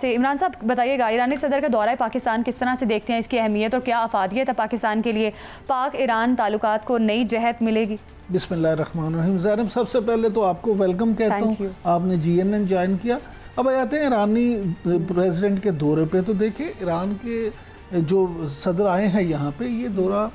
से इमरान साहब बताइएगा, ईरानी सदर का दौरा पाकिस्तान किस तरह से देखते हैं, इसकी अहमियत और क्या अफादियत है पाकिस्तान के लिए, पाक ईरान ताल्लुकात को नई जहत मिलेगी? बिस्मिल्लाहिर्रहमानिर्रहीम। ज़ैनब, सबसे पहले तो आपको वेलकम कहता हूँ, आपने GNN ज्वाइन किया। अब आते हैं ईरानी प्रेसिडेंट के दौरे पे। तो देखिए, ईरान के जो सदर आए हैं यहाँ पे, ये दौरा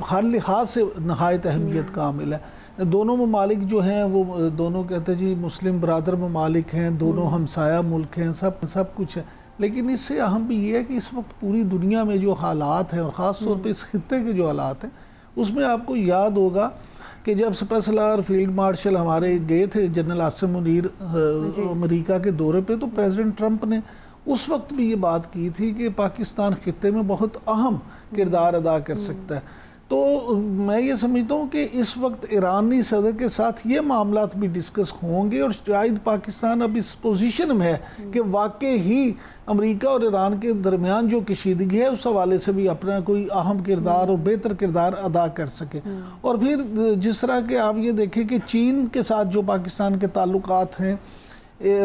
हर लिहाज से नहायत अहमियत का हामिल है। दोनों ममालिक जो हैं वो दोनों कहते हैं जी मुस्लिम बरादर ममालिक हैं, दोनों हमसाया मुल्क हैं, सब कुछ है। लेकिन इससे अहम भी ये है कि इस वक्त पूरी दुनिया में जो हालात हैं और ख़ास तौर पे इस खित्ते के जो हालात हैं, उसमें आपको याद होगा कि जब स्पेशल सलाहकार फील्ड मार्शल हमारे गए थे जनरल आसिम मुनीर अमेरिका के दौरे पे, तो प्रेसिडेंट ट्रंप ने उस वक्त भी ये बात की थी कि पाकिस्तान खित्ते में बहुत अहम किरदार अदा कर सकता है। तो मैं ये समझता हूँ कि इस वक्त ईरानी सदर के साथ ये मामलात भी डिस्कस होंगे और शायद पाकिस्तान अब इस पोजीशन में है कि वाकई ही अमेरिका और ईरान के दरमियान जो कशीदगी है उस हवाले से भी अपना कोई अहम किरदार और बेहतर किरदार अदा कर सके। और फिर जिस तरह के आप ये देखें कि चीन के साथ जो पाकिस्तान के ताल्लुकात हैं,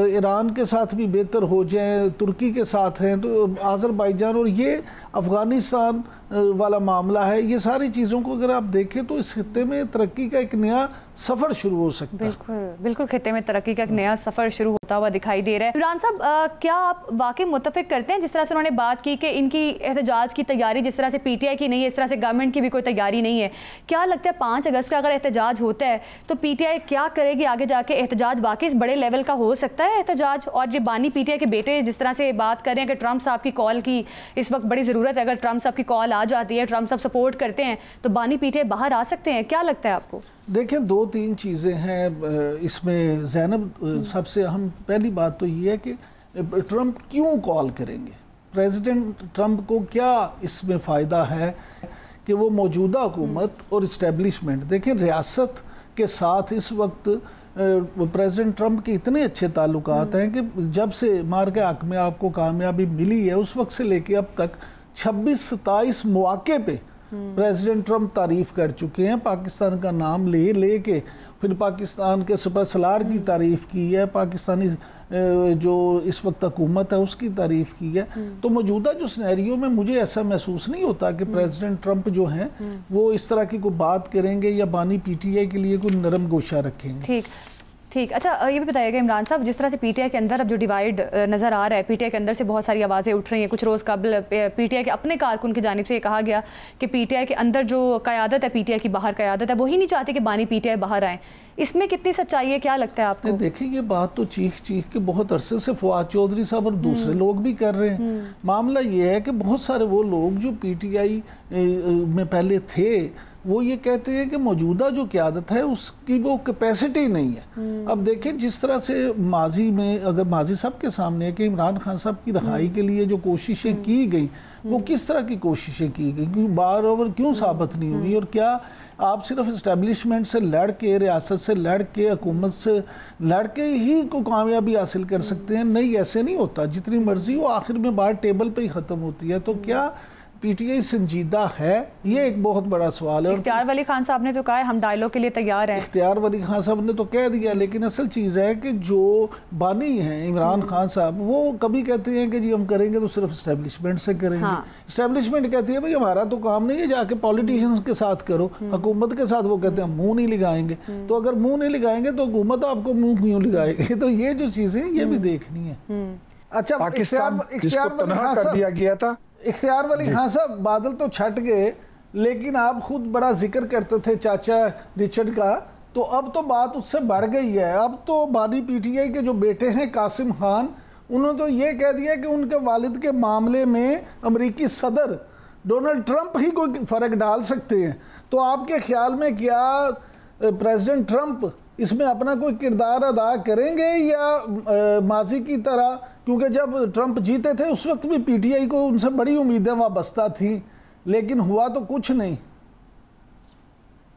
ईरान के साथ भी बेहतर हो जाए, तुर्की के साथ हैं, तो आज़रबाईजान और ये अफ़गानिस्तान वाला मामला है, ये सारी चीज़ों को अगर आप देखें तो इस खित्ते में तरक्की का एक नया सफ़र शुरू हो सकता है। बिल्कुल खित्ते में तरक्की का एक नया सफ़र शुरू होता हुआ दिखाई दे रहा है। इमरान साहब, क्या आप वाकई मुत्तफ़िक करते हैं जिस तरह से उन्होंने बात की कि इनकी एहतजाज की तैयारी जिस तरह से PTI की नहीं है, इस तरह से गवर्नमेंट की भी कोई तैयारी नहीं है? क्या लगता है 5 अगस्त का अगर एहतजाज होता है तो PTI क्या करेगी आगे जाके? एहतजाज वाकई इस बड़े लेवल का हो सकता है एहतजाज? और ये बानी PTI के बेटे जिस तरह से बात कर रहे हैं कि ट्रंप साहब की कॉल की इस वक्त बड़ी ज़रूरत है, अगर ट्रंप साहब की कॉल आ जाती है, ट्रंप साहब सपोर्ट करते हैं, तो बानी PTI बाहर आ सकते हैं? क्या लगता है आपको? देखिए, 2-3 चीज़ें हैं इसमें ज़ैनब। सबसे अहम पहली बात तो ये है कि ट्रंप क्यों कॉल करेंगे? प्रेसिडेंट ट्रंप को क्या इसमें फ़ायदा है कि वो मौजूदा हुकूमत और इस्टेब्लिशमेंट, देखिए रियासत के साथ इस वक्त प्रेसिडेंट ट्रंप के इतने अच्छे ताल्लुकात हैं कि जब से मार के हक में आपको कामयाबी मिली है उस वक्त से लेके अब तक 26-27 मौके पे प्रेसिडेंट ट्रंप तारीफ कर चुके हैं, पाकिस्तान का नाम ले के। फिर पाकिस्तान के सुपर सलार की तारीफ की है, पाकिस्तानी जो इस वक्त हुकूमत है उसकी तारीफ की है। तो मौजूदा जो सिनेरियो में मुझे ऐसा महसूस नहीं होता कि प्रेसिडेंट ट्रंप जो हैं वो इस तरह की कोई बात करेंगे या बानी PTI के लिए कोई नरम गोशा रखेंगे। ठीक। अच्छा, ये भी बताइएगा इमरान साहब, जिस तरह से PTI के अंदर अब जो डिवाइड नज़र आ रहा है, PTI के अंदर से बहुत सारी आवाज़ें उठ रही हैं। कुछ रोज़ कबल PTI के अपने कारकुन की जानिब से ये कहा गया कि PTI के अंदर जो क़यादत है, PTI की बाहर क़यादत है, वही नहीं चाहती कि बानी PTI बाहर आए। इसमें कितनी सच्चाई है, क्या लगता है आपको? देखिए, ये बात तो चीख के बहुत अरसे से फवाद चौधरी साहब और दूसरे लोग भी कर रहे हैं। मामला ये है कि बहुत सारे वो लोग जो PTI में पहले थे वो ये कहते हैं कि मौजूदा जो क़यादत है उसकी वो कैपेसिटी नहीं है। अब देखें, जिस तरह से माजी में, अगर माजी साहब के सामने है कि इमरान खान साहब की रहाई के लिए जो कोशिशें की गई, वो किस तरह की कोशिशें की गई, क्यों बार ओवर क्यों साबित नहीं हुई, और क्या आप सिर्फ इस्टेब्लिशमेंट से लड़ के, रियासत से लड़ के, हुकूमत से लड़ के ही को कामयाबी हासिल कर सकते हैं? नहीं, ऐसे नहीं होता। जितनी मर्जी हो आखिर में बात टेबल पे ही ख़त्म होती है। तो क्या PTI संजीदा है? ये एक बहुत बड़ा सवाल है। इख्तियार वली खान साहब ने तो कहा है हम डायलॉग के लिए तैयार हैं। इख्तियार वली खान साहब ने तो कह दिया, लेकिन असल चीज़ है कि जो बानी हैं इमरान खान साहब, वो कभी कहते हैं कि जी हम करेंगे तो सिर्फ इस्टेब्लिशमेंट से करेंगे। इस्टेब्लिशमेंट कहती है भाई हमारा तो काम नहीं है, जाके पॉलिटिशियंस के साथ करो, हुकूमत के साथ वो कहते हैं मुँह नहीं लगाएंगे। तो अगर मुँह नहीं लगाएंगे तो हुकूमत आपको मुँह क्यों लगाएगी? तो ये जो चीज़ें ये भी देखनी है। अच्छा, इख्तियार वली खान साहब, बादल तो छट गए, लेकिन आप खुद बड़ा जिक्र करते थे चाचा रिचर्ड का, तो अब तो बात उससे बढ़ गई है। अब तो बानी PTI के जो बेटे हैं कासिम खान, उन्होंने तो ये कह दिया कि उनके वालिद के मामले में अमेरिकी सदर डोनाल्ड ट्रंप ही कोई फ़र्क डाल सकते हैं। तो आपके ख्याल में क्या प्रेसिडेंट ट्रंप इसमें अपना कोई किरदार अदा करेंगे या माजी की तरह? क्योंकि जब ट्रंप जीते थे उस वक्त भी PTI को उनसे बड़ी उम्मीदें वाबस्ता थी, लेकिन हुआ तो कुछ नहीं।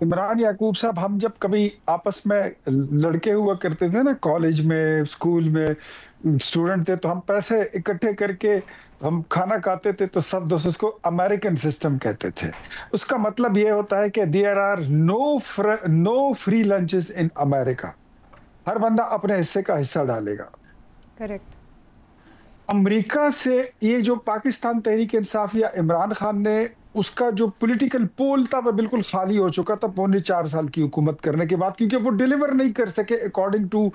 इमरान याकूब साहब, हम जब कभी आपस में लड़के हुआ करते थे ना, कॉलेज में, स्कूल में स्टूडेंट थे, तो हम पैसे इकट्ठे करके हम खाना खाते थे, तो सब दोस्त उसको अमेरिकन सिस्टम कहते थे। उसका मतलब ये होता है कि there are no free lunches in America. हर बंदा अपने हिस्से का हिस्सा डालेगा। करेक्ट। अमेरिका से ये जो पाकिस्तान तहरीक इंसाफ या इमरान खान ने, उसका जो पॉलिटिकल पोल था वह बिल्कुल खाली हो चुका था 4.25 साल की हुकूमत करने के बाद, क्योंकि वो डिलीवर नहीं कर सके अकॉर्डिंग टू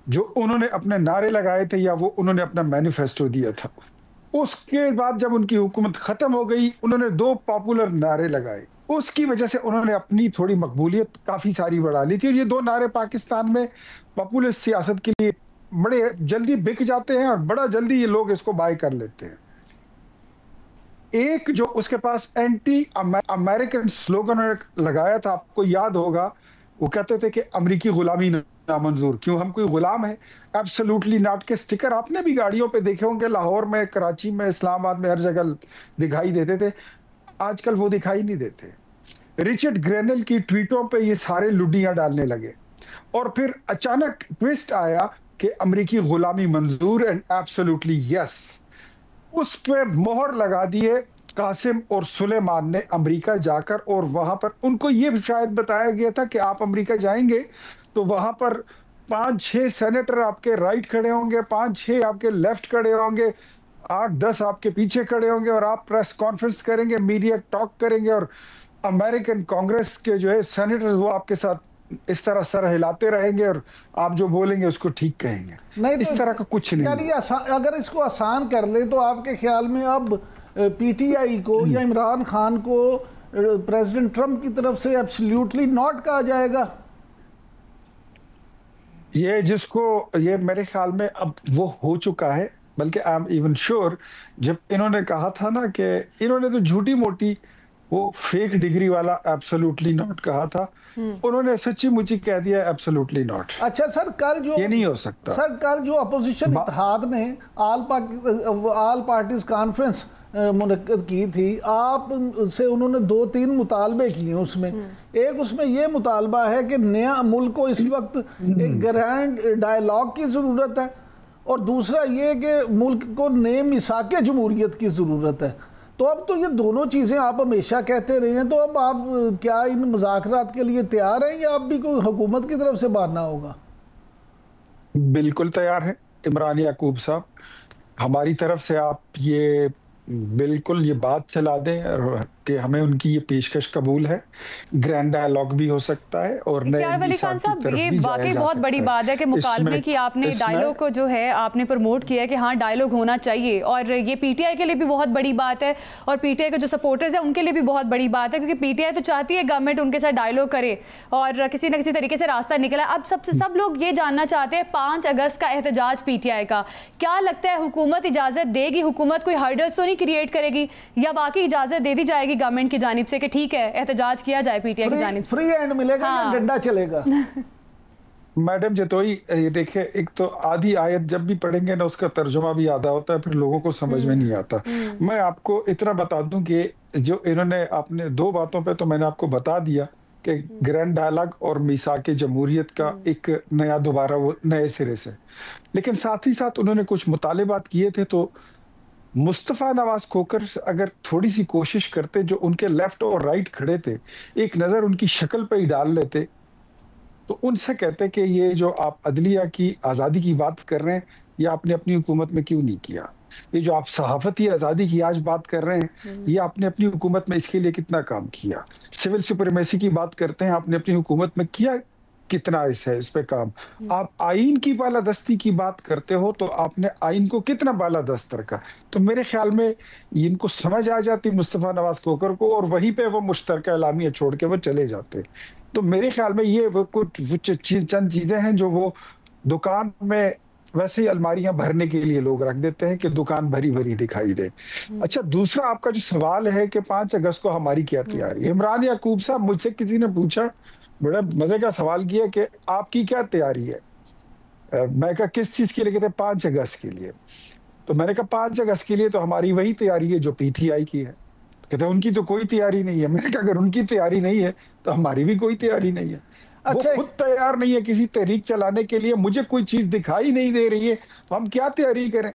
जो उन्होंने अपने नारे लगाए थे या वो उन्होंने अपना मैनिफेस्टो दिया था। उसके बाद जब उनकी हुकूमत खत्म हो गई, उन्होंने 2 पॉपुलर नारे लगाए, उसकी वजह से उन्होंने अपनी थोड़ी मकबूलियत काफी सारी बढ़ा ली थी। और ये 2 नारे पाकिस्तान में पॉपुलर सियासत के लिए बड़े जल्दी बिक जाते हैं और बड़ा जल्दी ये लोग इसको बाय कर लेते हैं। एक जो उसके पास एंटी अमेरिकन स्लोगन लगाया था, आपको याद होगा, वो कहते थे कि अमेरिकी गुलामी नामंजूर, क्यों, हम कोई गुलाम है? Absolutely not. के स्टिकर आपने भी गाड़ियों पे देखे होंगे, लाहौर में, कराची में, इस्लामाबाद में, हर जगह दिखाई देते थे। आजकल वो दिखाई नहीं देते। रिचर्ड ग्रेनल की ट्वीटों पे ये सारे लुडियां डालने लगे और फिर अचानक ट्विस्ट आया कि अमेरिकी गुलामी मंजूर एंड एब्सोल्युटली यस। उस पे मोहर लगा दिए कासिम और सुलेमान ने अमेरिका जाकर, और वहां पर उनको ये शायद बताया गया था कि आप अमेरिका जाएंगे तो वहां पर 5-6 सेनेटर आपके राइट खड़े होंगे, 5-6 आपके लेफ्ट खड़े होंगे, 8-10 आपके पीछे खड़े होंगे और आप प्रेस कॉन्फ्रेंस करेंगे, मीडिया टॉक करेंगे और अमेरिकन कांग्रेस के जो है सेनेटर्स वो आपके साथ इस तरह सर हिलाते रहेंगे और आप जो बोलेंगे उसको ठीक कहेंगे। नहीं, इस तरह का कुछ नहीं। अगर इसको आसान कर ले तो आपके ख्याल में अब पीटीआई को या इमरान खान को प्रेसिडेंट ट्रंप की तरफ से एब्सोल्युटली नॉट कहा जाएगा? ये मेरे ख्याल में अब वो हो चुका है, बल्कि आई एम इवन श्योर जब इन्होंने कहा था ना कि इन्होंने तो झूठी मोटी वो फेक डिग्री वाला एब्सोल्युटली नॉट कहा था, उन्होंने सच्ची मुच्ची कह दिया एब्सोल्युटली नॉट। अच्छा सर, कल जो ये नहीं हो सकता सर, कल जो अपोजिशन इत्तेहाद ने ऑल पार्टीज कॉन्फ्रेंस मुनक्कद की थी, आप से उन्होंने 2-3 मुतालबे किए। उसमें एक उसमें ये मुतालबा है कि नया मुल्क को इस वक्त एक ग्रैंड डायलॉग की ज़रूरत है, और दूसरा ये कि मुल्क को नए मिसाके जमहूरियत की ज़रूरत है। तो अब तो ये दोनों चीज़ें आप हमेशा कहते रहे हैं, तो अब आप क्या इन मुज़ाकरात के लिए तैयार हैं या आप भी कोई हुकूमत की तरफ से बांधना होगा? बिल्कुल तैयार है इमरान याकूब साहब, हमारी तरफ से आप ये बिल्कुल ये बात चला दें कि हमें उनकी ये पेशकश कबूल है। ग्रैंड डायलॉग भी हो सकता है और वली खान साहब, ये वाकई बहुत बड़ी बात है कि मुकालमे की आपने डायलॉग को जो है आपने प्रमोट किया है कि हाँ डायलॉग होना चाहिए, और ये पीटीआई के लिए भी बहुत बड़ी बात है और पीटीआई के जो सपोर्टर्स हैं उनके लिए भी बहुत बड़ी बात है, क्योंकि पीटीआई तो चाहती है गवर्नमेंट उनके साथ डायलॉग करे और किसी न किसी तरीके से रास्ता निकला। अब सब लोग ये जानना चाहते हैं 5 अगस्त का एहतजाज पीटीआई का, क्या लगता है हुकूमत इजाजत देगी? हुकूमत कोई हर्डल्स तो नहीं क्रिएट करेगी, या वाकई इजाजत दे दी जाएगी गवर्नमेंट की जानिब से कि ठीक है एहतजाज किया जाए पीटीआई की जानिब से? फ्री एंड मिलेगा या डंडा चलेगा? मैडम जतोई, ये देखिए, एक तो आधी आयत जब भी पढ़ेंगे ना उसका तर्जुमा भी आधा होता है, फिर लोगों को समझ में नहीं आता। मैं आपको इतना बता दूं कि जो इन्होंने आपने 2 बातों पे तो मैंने आपको बता दिया कि ग्रैंड डायलॉग और मीसाके जमहूरियत का एक नया दोबारा वो नए सिरे से, लेकिन साथ ही साथ उन्होंने कुछ मुतालिबात किए थे। तो मुस्तफ़ा नवाज खोकर अगर थोड़ी सी कोशिश करते, जो उनके लेफ्ट और राइट खड़े थे, एक नज़र उनकी शक्ल पे ही डाल लेते, तो उनसे कहते कि ये जो आप अदलिया की आज़ादी की बात कर रहे हैं, ये आपने अपनी हुकूमत में क्यों नहीं किया? ये जो आप सहाफती आज़ादी की आज बात कर रहे हैं, ये आपने अपनी हुकूमत में इसके लिए कितना काम किया? सिविल सुप्रीमेसी की बात करते हैं, आपने अपनी हुकूमत में किया कितना इस पे काम? आप आइन की बालादस्ती की बात करते हो तो आपने आइन को कितना बालादस्त रखा? तो मेरे ख्याल में इनको समझ आ जाती मुस्तफ़ा नवाज खोकर को, और वहीं पे वो मुश्तरका एलामिया छोड़ के वो चले जाते। तो मेरे ख्याल में ये वो कुछ चंद चीजें हैं जो वो दुकान में वैसे ही अलमारियां भरने के लिए लोग रख देते हैं कि दुकान भरी भरी दिखाई दे। अच्छा, दूसरा आपका जो सवाल है कि 5 अगस्त को हमारी क्या तैयारी है, इमरान याकूब साहब, मुझसे किसी ने पूछा, बड़ा मजे का सवाल किया कि आपकी क्या तैयारी है? मैं कहा किस चीज के लिए? कहते 5 अगस्त के लिए। तो मैंने कहा 5 अगस्त के लिए तो हमारी वही तैयारी है जो पीटीआई की है। कहते उनकी तो कोई तैयारी नहीं है। मैंने कहा अगर उनकी तैयारी नहीं है तो हमारी भी कोई तैयारी नहीं है। अच्छा, वो खुद तैयार नहीं है किसी तहरीक चलाने के लिए, मुझे कोई चीज दिखाई नहीं दे रही है, तो हम क्या तैयारी करें?